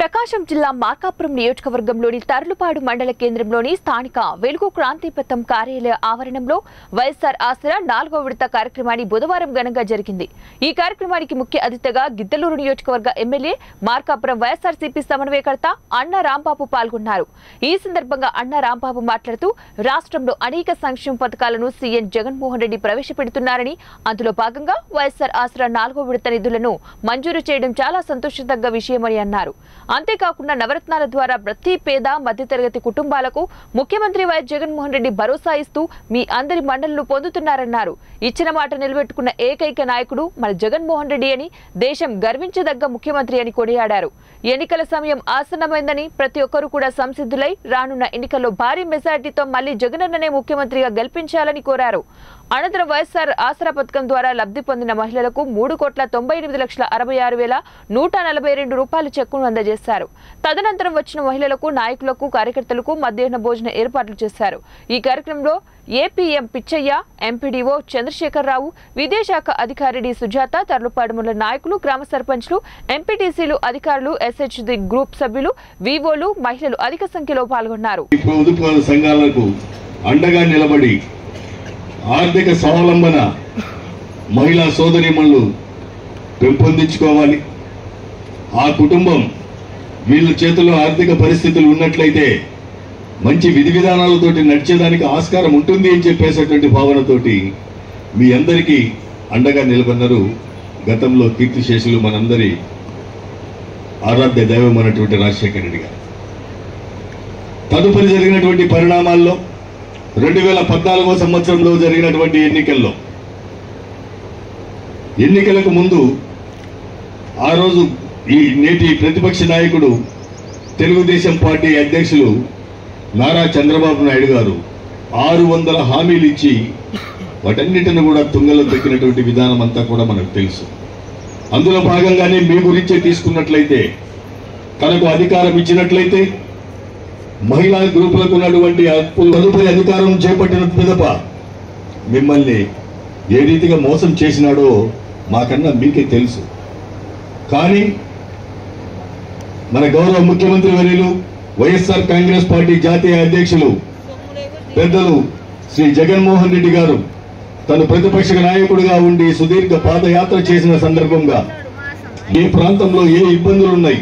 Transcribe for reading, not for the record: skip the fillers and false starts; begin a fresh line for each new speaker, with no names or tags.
ప్రకాశం జిల్లా మార్కాపురం నియోజకవర్గంలోని తర్లుపాడు మండల కేంద్రంలోని స్థానిక వెలుగు క్రాంతిపథం కార్యాలయ ఆవరణంలో వైఎస్ఆర్ ఆసరా 4వ విడత కార్యక్రమాన్ని బుధవారం ఘనంగా జరిగింది। ఈ కార్యక్రమానికి ముఖ్య అతిథిగా గిద్దలూరు నియోజకవర్గ ఎమ్మెల్యే మార్కాపురం వైఎస్ఆర్సీపీ సమన్వయకర్త అన్న రాంబాబు పాల్గొన్నారు। ఈ సందర్భంగా అన్న రాంబాబు మాట్లాడుతూ రాష్ట్రంలో అనేక సంక్షేమ పథకాలను సీఎం జగన్మోహన్ రెడ్డి ప్రవేశపెడుతున్నారని, అందులో భాగంగా వైఎస్ఆర్ ఆసరా 4వ విడత నిధులను మంజూరు చేయడం చాలా సంతోషదగ్గ విషయమని అన్నారు। అంతేకాకుండా నవరత్నాల ద్వారా ప్రతి పేద మధ్యతరగతి కుటుంబాలకు ముఖ్యమంత్రి వైఎస్ జగన్మోహన్ రెడ్డి భరోసా ఇస్తూ మీ అందరి మండలను పొందుతున్నారన్నారు। ఇచ్చిన మాట నిలబెట్టుకున్న ఏకైక నాయకుడు మన జగన్మోహన్ రెడ్డి అని, దేశం గర్వించదగ్గ ముఖ్యమంత్రి అని కొనియాడారు। ఎన్నికల సమయం ఆసన్నమైందని ప్రతి ఒక్కరూ కూడా సంసిద్ధులై రానున్న ఎన్నికల్లో భారీ మెజార్టీతో మళ్లీ జగనన్ననే ముఖ్యమంత్రిగా గెలిపించాలని కోరారు। అనంతరం వైఎస్ఆర్ ఆసరా పథకం ద్వారా లబ్ధి పొందిన మహిళలకు 3,98,66,142 రూపాయల చెక్కును అందజేశారు। తదనంతరం వచ్చిన మహిళలకు, నాయకులకు, కార్యకర్తలకు మధ్యాహ్న భోజన ఏర్పాట్లు చేశారు। ఈ కార్యక్రమంలో ఏపీఎం పిచ్చయ్య, ఎంపీడీఓ చంద్రశేఖరరావు, విదేశాఖ అధికారి డి సుజాత, తర్లుపాడుముల నాయకులు, గ్రామ సర్పంచ్లు, ఎంపీటీసీలు, అధికారులు, ఎస్హెచ్డి గ్రూప్ సభ్యులు, వివోలు, మహిళలు అధిక సంఖ్యలో పాల్గొన్నారు।
అండగా నిలబడి ఆర్థిక స్వావలంబన మహిళా సోదరీమణులు పెంపొందించుకోవాలి। ఆ కుటుంబం వీళ్ళ చేతుల్లో ఆర్థిక పరిస్థితులు ఉన్నట్లయితే మంచి విధి విధానాలతోటి నడిచేదానికి ఆస్కారం ఉంటుంది అని చెప్పేసేటువంటి భావనతోటి మీ అందరికీ అండగా నిలబడినారు గతంలో కీర్తిశేషులు మనందరి ఆరాధ్య దైవం అన్నటువంటి రాజశేఖర రెడ్డి గారు। తదుపరి జరిగినటువంటి పరిణామాల్లో 2014వ సంవత్సరంలో జరిగినటువంటి ఎన్నికలకు ముందు ఆ రోజు ఈ నేటి ప్రతిపక్ష నాయకుడు తెలుగుదేశం పార్టీ అధ్యక్షులు నారా చంద్రబాబు నాయుడు గారు 600 హామీలు ఇచ్చి వాటన్నిటిని కూడా తుంగలో దక్కినటువంటి విధానం అంతా కూడా మనకు తెలుసు। అందులో భాగంగానే మీ గురించే తీసుకున్నట్లయితే తనకు అధికారం ఇచ్చినట్లయితే మహిళా గ్రూపులకు ఉన్నటువంటి తదుపరి అధికారం చేపట్టిన పిదప మిమ్మల్ని ఏ రీతిగా మోసం చేసినాడో మాకన్నా మీకే తెలుసు। కానీ మన గౌరవ ముఖ్యమంత్రి వర్యులు వైఎస్ఆర్ కాంగ్రెస్ పార్టీ జాతీయ అధ్యక్షులు పెద్దలు శ్రీ జగన్మోహన్ రెడ్డి గారు తను ప్రతిపక్ష నాయకుడిగా ఉండి సుదీర్ఘ పాదయాత్ర చేసిన సందర్భంగా ఏ ప్రాంతంలో ఏ ఇబ్బందులు ఉన్నాయి